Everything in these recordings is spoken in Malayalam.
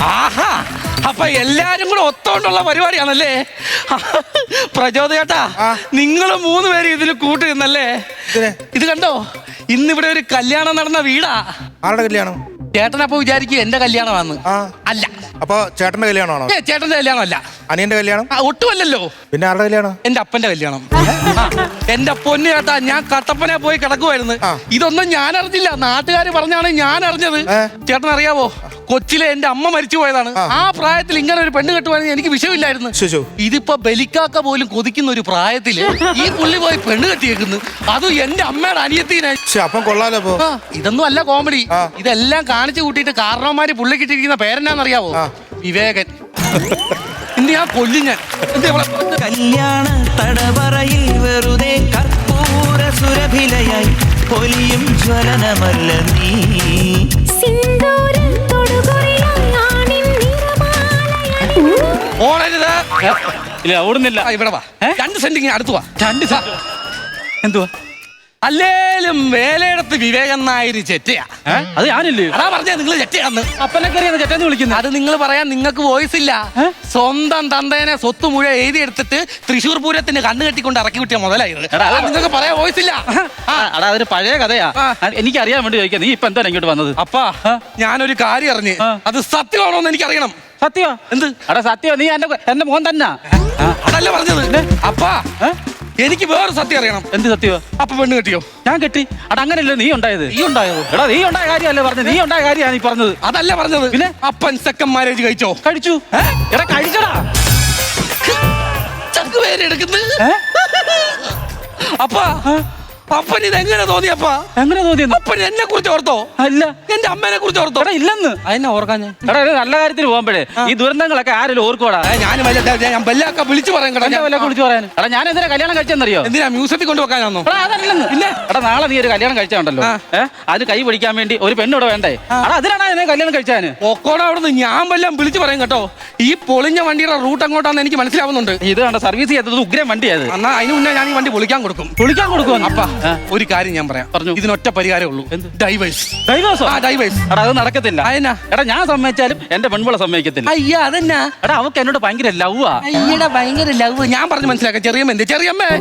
ആഹാ, അപ്പൊ എല്ലാരും കൂടെ ഒത്തോണ്ടുള്ള പരിപാടിയാണല്ലേ? പ്രചോദയേട്ടാ, നിങ്ങൾ 3 പേര് ഇതിൽ കൂട്ടി നിന്നല്ലേ? ഇത് കണ്ടോ, ഇന്നിവിടെ ഒരു കല്യാണം നടന്ന വീടാ. ആരുടെ കല്യാണം? ചേട്ടനപ്പൊ വിചാരിക്കും എന്റെ കല്യാണമാന്ന്. അല്ല. അപ്പൊ ചേട്ടന്റെ കല്യാണമാണോ? ചേട്ടന്റെ കല്യാണം അല്ല. അനിയന്റെ കല്യാണം? ഒട്ടുമല്ലല്ലോ. പിന്നെ ആരുടെ കല്യാണം? എന്റെ അപ്പന്റെ കല്യാണം. എന്റെ പൊന്നു ചേട്ടാ, ഞാൻ കട്ടപ്പനെ പോയി കിടക്കുമായിരുന്നു. ഇതൊന്നും ഞാൻ അറിഞ്ഞില്ല, നാട്ടുകാർ പറഞ്ഞാണ് ഞാൻ അറിഞ്ഞത്. ചേട്ടൻ അറിയാവോ, കൊച്ചിലെ എന്റെ അമ്മ മരിച്ചു പോയതാണ്. ആ പ്രായത്തിൽ ഇങ്ങനെ ഒരു പെണ്ണ് കെട്ടുവാണെങ്കിൽ എനിക്ക് വിഷയമില്ലായിരുന്നു. ഇതിപ്പോ ബലിക്കാക്ക പോലും കൊതിക്കുന്ന ഒരു പ്രായത്തില് ഈ പുള്ളി പോയി പെണ്ണ് കെട്ടിയേക്കുന്നു, അതും എന്റെ അമ്മയുടെ അനിയത്തിനെ. അപ്പം കൊള്ളാലോ. ഇതൊന്നും അല്ല കോമഡി, ഇതെല്ലാം കാണിച്ചു കൂട്ടിയിട്ട് കാരണവന്മാര് പുള്ളി കിട്ടിയിരിക്കുന്ന പേരെന്നാന്നറിയാവോ? വിവേകൻ. ഇന്ന് ഞാൻ കൊല്ലും ഞാൻ. കല്യാണ തടവറയിൽ വെറുതെ കർപ്പൂര സുരഭിലയായി പൊലിയും ജ്വലനമല്ല നീ. ഓടരുത്. ഇല്ല, ഓടുന്നില്ല. ഇവിടെ വാ, 2 സെന്റ് അടുത്ത് വാ. 2 സെന്റ് എന്തുവാ? അല്ലേലും വേലയിടത്ത് വിവേകൻ നായർ ചെറ്റയാ. അത് ഞാനില്ലേ? അതാ പറഞ്ഞ നിങ്ങൾ ചെറ്റയാന്ന്. അപ്പനെ കയറിയാണ് ചെറ്റെന്ന് വിളിക്കുന്നത്. അത് നിങ്ങൾ പറയാൻ നിങ്ങൾക്ക് വോയിസ് ഇല്ല. സ്വന്തം തന്തേനെ സ്വത്ത് മുഴുവൻ എഴുതിയെടുത്തിട്ട് തൃശ്ശൂർ പൂരത്തിന് കണ്ണു കെട്ടിക്കൊണ്ട് ഇറക്കി വിട്ടിയ മുതലായത്. നിങ്ങൾക്ക് പറയാൻ വോയിസ് ഇല്ല. അതൊരു പഴയ കഥയാ, എനിക്ക് അറിയാൻ വേണ്ടി ചോദിക്കാം. നീ ഇപ്പൊ എന്താണ് ഇങ്ങോട്ട് വന്നത്? അപ്പാ, ഞാനൊരു കാര്യം അറിഞ്ഞ്, അത് സത്യമാണോ എന്ന് എനിക്കറിയണം. സത്യോ? എന്ത്? എടാ സത്യോ, നീ എന്റെ മോൻ തന്നെ. അതല്ല പറഞ്ഞത്. അപ്പാ, എനിക്ക് വേറെ സത്യം അറിയണം. എന്ത് സത്യോ? അപ്പൊ പെണ്ണ് കെട്ടിയോ? ഞാൻ കെട്ടി. അട അങ്ങനെയല്ലോ നീ ഉണ്ടായത്. നീ ഉണ്ടായത്? എടാ നീ ഉണ്ടായ കാര്യമല്ലേ പറഞ്ഞത്, നീ ഉണ്ടായ കാര്യമാണ് നീ പറഞ്ഞത്. അതല്ല പറഞ്ഞത്. പിന്നെ അപ്പൻ സെക്കൻഡ് മാരേജ് കഴിച്ചോ? കഴിച്ചു. എടാ കഴിച്ചടാ. ചക്ക് പേര് എടുക്കുന്നത്. അപ്പാ, അപ്പൻ ഇത് എങ്ങനെ തോന്നിയപ്പാ? എങ്ങനെ തോന്നിയെന്ന്? അപ്പൻ എന്നെ കുറിച്ച് ഓർത്തോ? അല്ല, എന്റെ അമ്മേനെ കുറിച്ച് ഓർത്തോ? എടാ ഇല്ലെന്ന്. അതിനെ ഓർക്കാൻ എടാ ഒരു നല്ല കാര്യത്തിന് പോകുമ്പോഴേ ഈ ദുരന്തങ്ങളൊക്കെ ആരെങ്കിലും ഓർക്കോടാ. ഞാൻ ബെല്ലൊക്കെ വിളിച്ചു പറയാൻ വിളിച്ചു പറയാൻ. എടാ ഞാൻ എന്തിനാ കല്യാണം കഴിച്ചെന്നറിയോ? എന്തിനാ മ്യൂസിയത്തിൽ കൊണ്ടുവെക്കാനാണോ? അതല്ലെന്ന്. പിന്നെ എടാ നാളെ നീ ഒരു കല്യാണം കഴിച്ചാണ്ടല്ലോ, അത് കൈ പിടിക്കാൻ വേണ്ടി ഒരു പെണ്ണോടെ വേണ്ടേ? എടാ അതിനാണ് എന്നെ കല്യാണം കഴിച്ചാന്. ഒക്കോടെ അവിടുന്ന് ഞാൻ വല്ലതും വിളിച്ചു പറയും കേട്ടോ. ഈ പൊളിഞ്ഞ വണ്ടിയുടെ റൂട്ട് അങ്ങോട്ടാന്ന് എനിക്ക് മനസ്സിലാവുന്നുണ്ട്. ഇത് കണ്ട സർവീസ് ചെയ്തത് ഉഗ്രം വണ്ടിയത്. എന്നാ അതിന് മുന്നേ ഞാൻ ഈ വണ്ടി പൊളിക്കാൻ കൊടുക്കും. പൊളിക്കാൻ കൊടുക്കും. അപ്പ ഒരു കാര്യം ഞാൻ പറയാം. പറഞ്ഞു, ഇതിനൊറ്റ പരിഹാരമേ ഉള്ളൂ. ഡൈവേഴ്സ്. ഡൈവേഴ്സോ? ഡൈവേഴ്സ്. എടാ അത് നടക്കത്തില്ല. എടാ ഞാൻ സമ്മതിച്ചാലും എന്റെ പെൺപിള സമ്മതിക്കത്തില്ല. അയ്യ അതെന്നാ? എടാ അവക്ക് എന്നോട് ഭയങ്കര ലവ്വാ. അയ്യടാ ഭയങ്കര ലവ്. ഞാൻ പറഞ്ഞു മനസ്സിലാക്കാം. ചെറിയമ്മ എന്ത്? ചെറിയമ്മേ,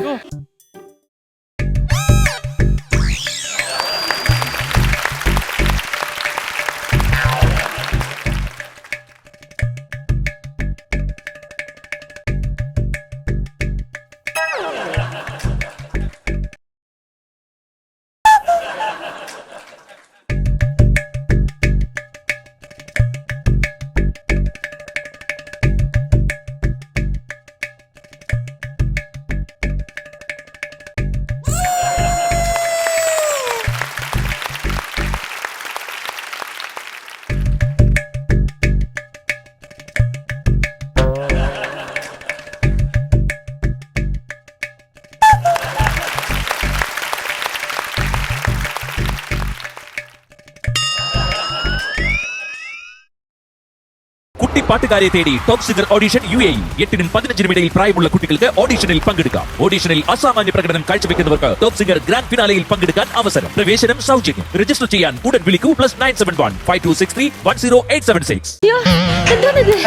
പാട്ടുകാരെ തേടി ടോപ്പ് സിംഗർ ഓഡിഷൻ UAE. 8-നും 15-നും ഇടയിൽ പ്രായമുള്ള കുട്ടികൾക്ക് ഓഡിഷനിൽ പങ്കെടുക്കാം. ഓഡിഷനിൽ അസാമാന്യ പ്രകടനം കാഴ്ചവെക്കുന്നവർക്ക് ടോപ്പ് സിംഗർ ഗ്രാൻഡ് ഫിനാലയിൽ പങ്കെടുക്കാൻ അവസരം. പ്രവേശനം സൗജന്യം. രജിസ്റ്റർ ചെയ്യാൻ ഉടൻ വിളിക്കൂ. +971 5263 10876.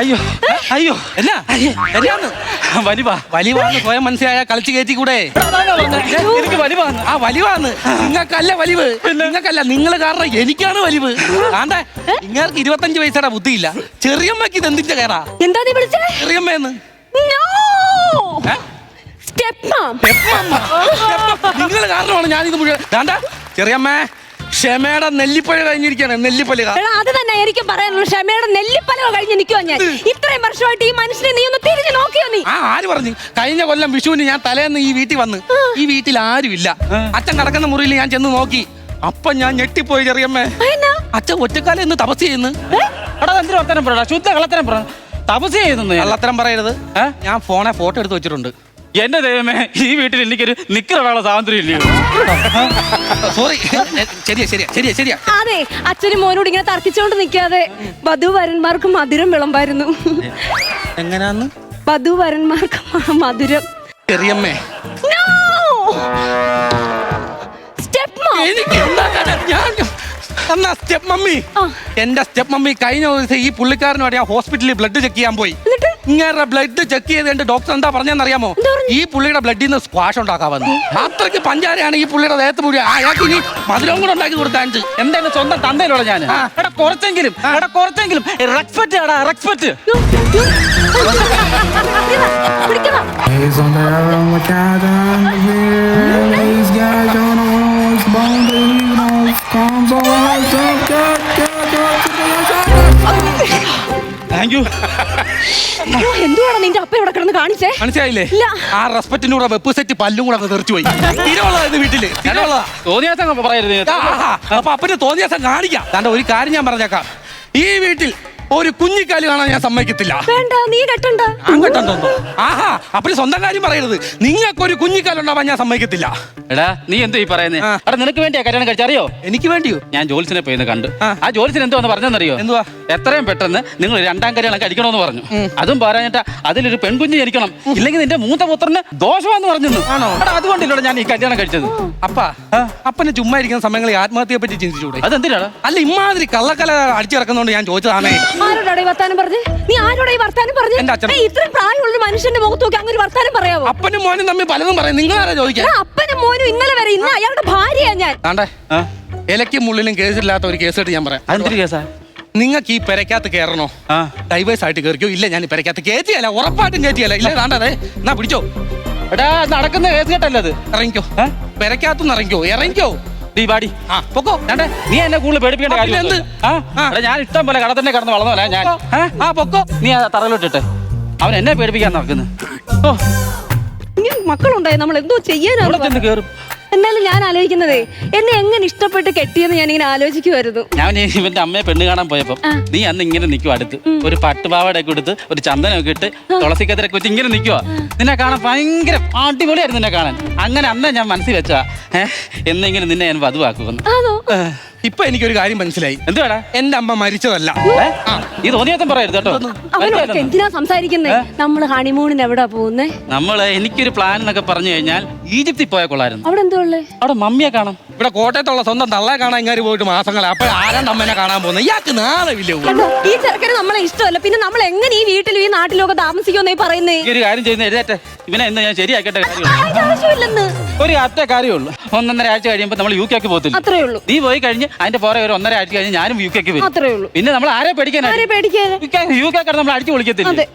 അയ്യോ അയ്യോ എന്നാ വലിവാ വലിവാന്ന് സ്വയം മനസ്സിലായ കളിച്ചു കയറ്റി കൂടെ. എനിക്ക് വലിവാന്ന്. ആ വലിവാന്ന്. നിങ്ങൾക്കല്ല വലിവ്, നിങ്ങൾക്കല്ല, നിങ്ങൾ കാരണം എനിക്കാണ് വലിവ്. ആണ്ടെ നിങ്ങൾക്ക് 25 വയസ്സുടെ ബുദ്ധിയില്ല. ചെറിയമ്മക്ക് ഇത് എന്തിന്റെ കേടാ? എന്താ നീ വിളിച്ചേ? ചെറിയമ്മയെന്ന്. നിങ്ങൾ കാരണമാണ് ഞാൻ ഇത് മുഴുവൻ. വേണ്ട ചെറിയമ്മ, ക്ഷമയുടെ നെല്ലിപ്പഴ കഴിഞ്ഞിരിക്കുകയാണ്. നെല്ലിപ്പലക. അത് തന്നെ എനിക്ക് പറയാനുള്ളൂ. ക്ഷമയുടെ നെല്ലിപ്പലക കഴിഞ്ഞ് നിൽക്കുവാ ഞാൻ. ഇത്രയും വർഷമായിട്ട് ഈ മനുഷ്യനെ നീ ഒന്ന് തിരിഞ്ഞു നോക്കിയോ? നീ ആര് പറഞ്ഞു? കഴിഞ്ഞ കൊല്ലം വിഷുവിന് ഞാൻ തലേന്ന് ഈ വീട്ടിൽ വന്ന്, ഈ വീട്ടിൽ ആരുമില്ല. അച്ഛൻ കിടക്കുന്ന മുറിയിൽ ഞാൻ ചെന്ന് നോക്കി. അപ്പൊ ഞാൻ ഞെട്ടിപ്പോയി ചെറിയമ്മേ. അച്ഛൻ ഒറ്റക്കാലം എന്ന് തപസ് ചെയ്യുന്നു. വർത്തനം പറ, ശുദ്ധ കള്ളത്തരം പറ. തപസ് ചെയ്യുന്നു. കള്ളത്തരം പറയരുത്. ഞാൻ ഫോട്ടോ എടുത്ത് വെച്ചിട്ടുണ്ട്. എന്റെ ദൈവമേ, ഈ വീട്ടിൽ എനിക്കൊരു നിക്കറുള്ള സ്വാതന്ത്ര്യം ഇല്ലയോ? സോറി. ശരിയാ. അതെ, അച്ഛനും മോനോട് ഇങ്ങനെ തർക്കിച്ചോണ്ട് നിൽക്കാതെ വധുവരന്മാർക്ക് മധുരം വിളമ്പായിരുന്നു. എങ്ങനാന്ന്? വധുവരന്മാർക്ക് മധുരം. ചെറിയമ്മേ, എനിക്ക് എന്നാ സ്റ്റെപ്പ് മമ്മി എന്റെ സ്റ്റെപ്പ് മമ്മി കഴിഞ്ഞ ദിവസം ഈ പുള്ളിക്കാരനോട് ഞാൻ ഹോസ്പിറ്റലിൽ ബ്ലഡ് ചെക്ക് ചെയ്യാൻ പോയി. ഇങ്ങനെ ബ്ലഡ് ചെക്ക് ചെയ്ത് ഡോക്ടർ എന്താ പറഞ്ഞെന്നറിയാമോ? ഈ പുള്ളിയുടെ ബ്ലഡിൽ നിന്ന് സ്ക്വാഷ് ഉണ്ടാക്കാമെന്ന്. അത്രയ്ക്ക് പഞ്ചാരയാണ് ഈ പുള്ളിയുടെ ദേഹത്ത് മുഴുവൻ. അയാൾക്ക് ഇനി മധുരം കൂടെ ഉണ്ടാക്കി കൊടുക്കാൻ. എന്തായാലും സ്വന്തം തന്തയിലുള്ള ഞാൻ കുറച്ചെങ്കിലും respect respect. Days on the road with Adam, these guys don't know what's born, they know comes on, thank you. എന്തുവാണ് നിന്റെ അപ്പ ഇവിടെ കിടന്ന് കാണിച്ചേ? മനസ്സിലായില്ലേ? ഇല്ല. ആ റെസ്പെക്റ്റിന്റെ കൂടെ വെപ്പ് സെറ്റ് പല്ലും കൂടെ തെറിച്ചു പോയി. തീരുള്ളതാ വീട്ടില് തീരുള്ളതാ. തോന്നിയാസം പറയരുത്. അപ്പൊ അപ്പന് തോന്നിയ ദിവസം കാണിക്കാം. താണ്ട ഒരു കാര്യം ഞാൻ പറഞ്ഞേക്കാം, ഈ വീട്ടിൽ ഒരു കുഞ്ഞിക്കാല് കാണാൻ ഞാൻ സമ്മതിക്കത്തില്ല. വേണ്ട, നീ കെട്ടണ്ട. ആഹാ, അപ്പന് സ്വന്തം കാര്യം പറയരുത്. നിങ്ങൾക്കൊരു കുഞ്ഞിക്കാലുണ്ടാവാൻ ഞാൻ സമ്മതിക്കത്തില്ല. എടാ നീ എന്തോ ഈ പറയുന്നത്? എടാ നിനക്ക് വേണ്ടിയാ കല്യാണം കഴിച്ചറിയോ? എനിക്ക് വേണ്ടിയോ? ഞാൻ ജോലിസിനെ പോയി കണ്ടു. ആ ജോലിസിന് എന്തോന്ന് പറഞ്ഞെന്നറിയോ? എന്തുവാ? എത്രയും പെട്ടെന്ന് നിങ്ങൾ രണ്ടാം കല്യാണം കഴിക്കണമെന്ന് പറഞ്ഞു. അതും പറഞ്ഞിട്ട് അതിലൊരു പെൺകുഞ്ഞ് ജനിക്കണം, ഇല്ലെങ്കിൽ നിന്റെ മൂത്ത പുത്രന് ദോഷമാന്ന് പറഞ്ഞു. ആണോ? എടാ അതുകൊണ്ടില്ലോടെ ഞാൻ ഈ കല്യാണം കഴിച്ചത്. അപ്പന് ചുമ്മാ ഇരിക്കുന്ന സമയങ്ങളിൽ ആത്മഹത്യയെ പറ്റി ചിന്തിച്ചൂടെ? അതെന്തിനാണ്? അല്ല, ഇമാതിരി കള്ളക്കല അടിച്ചിറക്കുന്നോണ്ട് ഞാൻ ചോദിച്ചതാണേ. ആരോടാ ഈ വർത്താനം പറഞ്ഞ്? നീ ആരോടാ ഈ വർത്താനം പറഞ്ഞ്? എന്റെ അച്ഛൻ. ഇത്രയും പ്രായമുള്ള മനുഷ്യന്റെ മുഖത്ത് നോക്കി അങ്ങനെ ഒരു വർത്താനം പറയാവോ? അപ്പനും മോനും തമ്മിൽ പലതും പറയും. നിങ്ങളാരാ ചോദിക്കാൻ? അപ്പനും മോനും ഇന്നലെ വരെ, ഇന്ന് അയാളുടെ ഭാര്യയാ ഞാൻ. ആണ്ടേ, ഇലയ്ക്കും മുള്ളിലും കേസില്ലാത്ത ഒരു കേസായിട്ട് ഞാൻ പറയാം. അതെന്തൊരു കേസാ? നിങ്ങൾക്ക് ഈ പെരക്കകത്ത് കയറണോ? ഡൈവേഴ്സ് ആയിട്ട് കയറിക്കോ? ഇല്ല, ഞാൻ ഈ പെരക്കകത്ത് കയറ്റിയല്ല, ഉറപ്പായിട്ടും കയറ്റിയല്ല. ഇല്ല, താണ്ടേ എന്നാ പിടിച്ചോ. എടാ നടക്കുന്ന കേസ് കേട്ടല്ലേ അത്? ഇറങ്ങിക്കോ, പെരക്കകത്തുനിന്ന് ഇറങ്ങിക്കോ. ഇറങ്ങിക്കോ നീ പാടി. പൊക്കോ. നീ എന്നെ കൂടുതൽ പേടിപ്പിക്കേണ്ട കാര്യം എന്ത്? ഞാൻ ഇഷ്ടം പോലെ കട തന്നെ കിടന്ന് വളർന്നല്ല ഞാൻ. പൊക്കോ. നീ ആ തറയിലോട്ടിട്ടെ. അവൻ എന്നെ പേടിപ്പിക്കാൻ നടക്കുന്നു. ഓ, ഇങ്ങനെ മക്കളുണ്ടായി നമ്മൾ എന്തോ ചെയ്യാനാണ്? ചെന്ന് കേറും. എന്നാലും ഞാൻ ആലോചിക്കുന്നതേ, എന്നെ എങ്ങനെ ഇഷ്ടപ്പെട്ട് കെട്ടിയെന്ന് ഞാൻ ഇങ്ങനെ ആലോചിക്കുമായിരുന്നു. ഞാൻ ഇവന്റെ അമ്മയെ പെണ്ണ് കാണാൻ പോയപ്പോ നീ അന്ന് ഇങ്ങനെ നിൽക്കും അടുത്ത്, ഒരു പട്ടുപാവടയൊക്കെ എടുത്ത് ഒരു ചന്ദനമൊക്കെ ഇട്ട് തുളസിക്കത്തിരൊക്കെ വെച്ച് ഇങ്ങനെ നിൽക്കുക. നിന്നെ കാണാൻ ഭയങ്കര അടിപൊളിയായിരുന്നു നിന്നെ കാണാൻ. അങ്ങനെ അന്നേ ഞാൻ മനസ്സിൽ വെച്ചാ എന്നെങ്കിലും നിന്നെ ഞാൻ വധുവാക്കുമെന്ന്. ആണോ? ഇപ്പൊ എനിക്കൊരു കാര്യം മനസ്സിലായി. എന്തുവാടാ? എന്റെ അമ്മ മരിച്ചതല്ല. ഈ തോന്നിയത്തും പറയരുത് കേട്ടോ. അവനൊക്കെ എന്തിനാ സംസാരിക്കുന്നേ? നമ്മള് ഹണിമൂണിന് എവിടാ പോകുന്നേ? എനിക്കൊരു പ്ലാൻ എന്നൊക്കെ പറഞ്ഞു കഴിഞ്ഞാൽ ഈജിപ്തിൽ പോയാൽ കൊള്ളായിരുന്നു. അവിടെ എന്തോ ഉള്ളേ? അവിടെ മമ്മിയെ കാണാം. ഇവിടെ കോട്ടയത്തുള്ള സ്വന്തം തള്ളയെ കാണാൻ ഇങ്ങാരി പോയിട്ട് മാസങ്ങളെ. അപ്പൊ ആരാണ്ട് അമ്മേനെ കാണാൻ പോകുന്നത്? ഇയാൾക്ക് നാളെ കണ്ടോ, ഈ ചെറുക്കന് നമ്മളെ ഇഷ്ടമല്ല. പിന്നെ നമ്മൾ എങ്ങനെ ഈ വീട്ടിലും ഈ നാട്ടിലൊക്കെ താമസിക്കുമെന്നേ പറയുന്നേ? ഈ ഒരു കാര്യം ചെയ്യുന്ന എഴുതേറ്റെ ഇവനെ എന്ന് ഞാൻ ശരിയാക്കേണ്ട കാര്യമുള്ളൂ. ആവശ്യമില്ലെന്ന് ഒരു അറ്റ കാര്യമുള്ളൂ. 1.5 ആഴ്ച കഴിയുമ്പോൾ നമ്മൾ യു കെക്ക് പോകത്തില്ല. അത്രേ ഉള്ളൂ. നീ പോയി കഴിഞ്ഞ് അതിന്റെ പുറകെ ഒരു 1.5 ആഴ്ച കഴിഞ്ഞ് ഞാനും യു കെക്ക് വരും. അത്രേ ഉള്ളൂ. പിന്നെ നമ്മൾ ആരെ ആരെ പേടിക്കാനാ? യു കെ നമ്മൾ അടിച്ചു പൊളിക്കത്തില്ല. അതെ.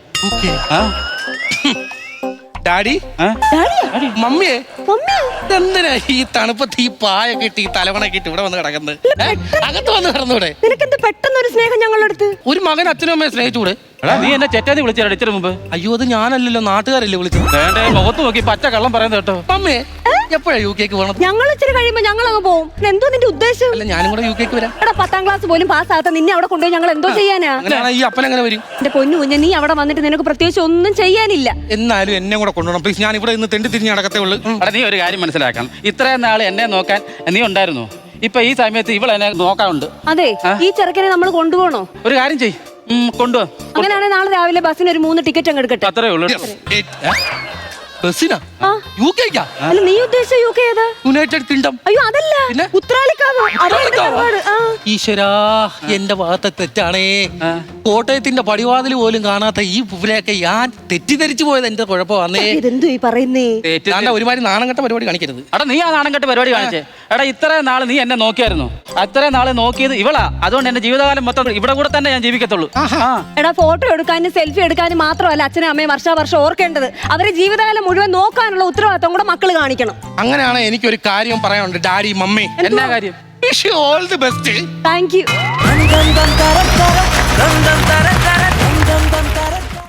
ഡാഡി, മമ്മിയെ എന്തിനാ ഈ തണുപ്പത്ത് ഈ പായൊക്കെ ഇട്ട് ഈ തലവണൊക്കെ ഇട്ട് ഇവിടെ വന്ന് കിടക്കുന്നത്? അകത്ത് വന്ന് കിടന്നൂടെ? നിനക്കെന്ത് പെട്ടെന്നൊരു സ്നേഹം ഞങ്ങളുടെ അടുത്ത്? ഒരു മകൻ അച്ഛനും അമ്മയെ സ്നേഹിച്ചൂടെ? നീ എന്നെ ചെറ്റാതി വിളിച്ചാൽ ഇച്ചിരി മുമ്പ്. അയ്യോ, അത് ഞാനല്ലല്ലോ, നാട്ടുകാരല്ലേ വിളിച്ചത്. വേണ്ടേ, മുഖത്ത് നോക്കി പച്ച കള്ളം പറയുന്നത് കേട്ടോ. മമ്മേ, എപ്പോഴാ യു കെക്ക് പോകണം? ഞങ്ങൾ ഇച്ചിരി കഴിയുമ്പോ ഞങ്ങൾ അങ്ങ് പോകും. എന്തോ നിന്റെ ഉദ്ദേശം? അല്ല, ഞാനും കൂടെ യു കെക്ക് വരാം. എടാ, 10ാം ക്ലാസ് പോലും പാസ്സാകാത്ത നിന്നെ അവിടെ കൊണ്ടുപോയി ഞങ്ങൾ എന്തോ ചെയ്യാനാ? അങ്ങനെയാണോ? ഈ അപ്പൻ എങ്ങനെ വരും? എന്റെ പൊന്നു കുഞ്ഞ്, നീ അവിടെ വന്നിട്ട് നിനക്ക് പ്രത്യേകിച്ച് ഒന്നും ചെയ്യാനില്ല. എന്നാലും എന്നെ കൂടെ കൊണ്ടുപോകണം പ്ലീസ്. ഞാൻ ഇവിടെ ഇന്ന് തെണ്ടി തിരിഞ്ഞ് നടക്കത്തേ ഉള്ളൂ. അവിടെ നീ ഒരു കാര്യം മനസ്സിലാക്കണം. ഇത്രയും നാൾ എന്നെ നോക്കാൻ നീ ഉണ്ടായിരുന്നു. ഇപ്പൊ ഈ സമയത്ത് ഇവൾ എന്നെ നോക്കാറുണ്ട്. അതെ, ഈ ചെറുക്കനെ നമ്മൾ കൊണ്ടുപോകണോ? ഒരു കാര്യം ചെയ്, കൊണ്ടുപോ. അങ്ങനെയാണെങ്കിൽ നാളെ രാവിലെ ബസ്സിന് ഒരു 3 ടിക്കറ്റ് അങ്ങ് എടുക്കട്ടെ. അത്രേ ഉള്ളൂ. ബസ്സിനാ? ആ. യു കെക്കാ? അല്ല, നീ ഉദ്ദേശിച്ച യുകെ ഏതാ? United kingdom. അയ്യോ, അതല്ല, പിന്നെ? ഉത്രാലിക്കാവ്. അതാ എന്റെ തറവാട്. ആ. ഈശ്വരാ, എന്റെ ഭാഗത്തെ തെറ്റാണേ. കോട്ടയത്തിന്റെ പടിവാതിൽ പോലും കാണാത്ത ഈ പൂവിലെയൊക്കെ ഞാൻ തെറ്റിദ്ധരിച്ചു പോയത് എന്റെ കുഴപ്പമാണേ. ഇതെന്തോ ഈ പറയുന്നേ? ഒരുമാതിരി നാണം കെട്ട പരിപാടി കാണിക്കരുത്. എടാ, നീ ആ നാണം കെട്ട പരിപാടി കാണിച്ചേ. എടാ, ഇത്രയും നാള് നീ എന്നെ നോക്കിയായിരുന്നു. അത്രയും നാള് നോക്കിയത് ഇവളാ. അതുകൊണ്ട് എന്റെ ജീവിതകാലം മൊത്തം ഇവിടെ കൂടെ തന്നെ ഞാൻ ജീവിക്കത്തുള്ളൂ. എടാ, ഫോട്ടോ എടുക്കാനും സെൽഫി എടുക്കാനും മാത്രമല്ല അച്ഛനും അമ്മയും വർഷാവർഷം ഓർക്കേണ്ടത്. അവരെ ജീവിതകാലം മുഴുവൻ നോക്കാനുള്ള ഉത്തരവാദിത്വം കൂടെ മക്കള് കാണിക്കണം. അങ്ങനെയാണ് എനിക്കൊരു കാര്യം പറയാനുണ്ട്. ഡാഡി, മമ്മി, എന്നാ കാര്യം? Wish you all the best. Thank you.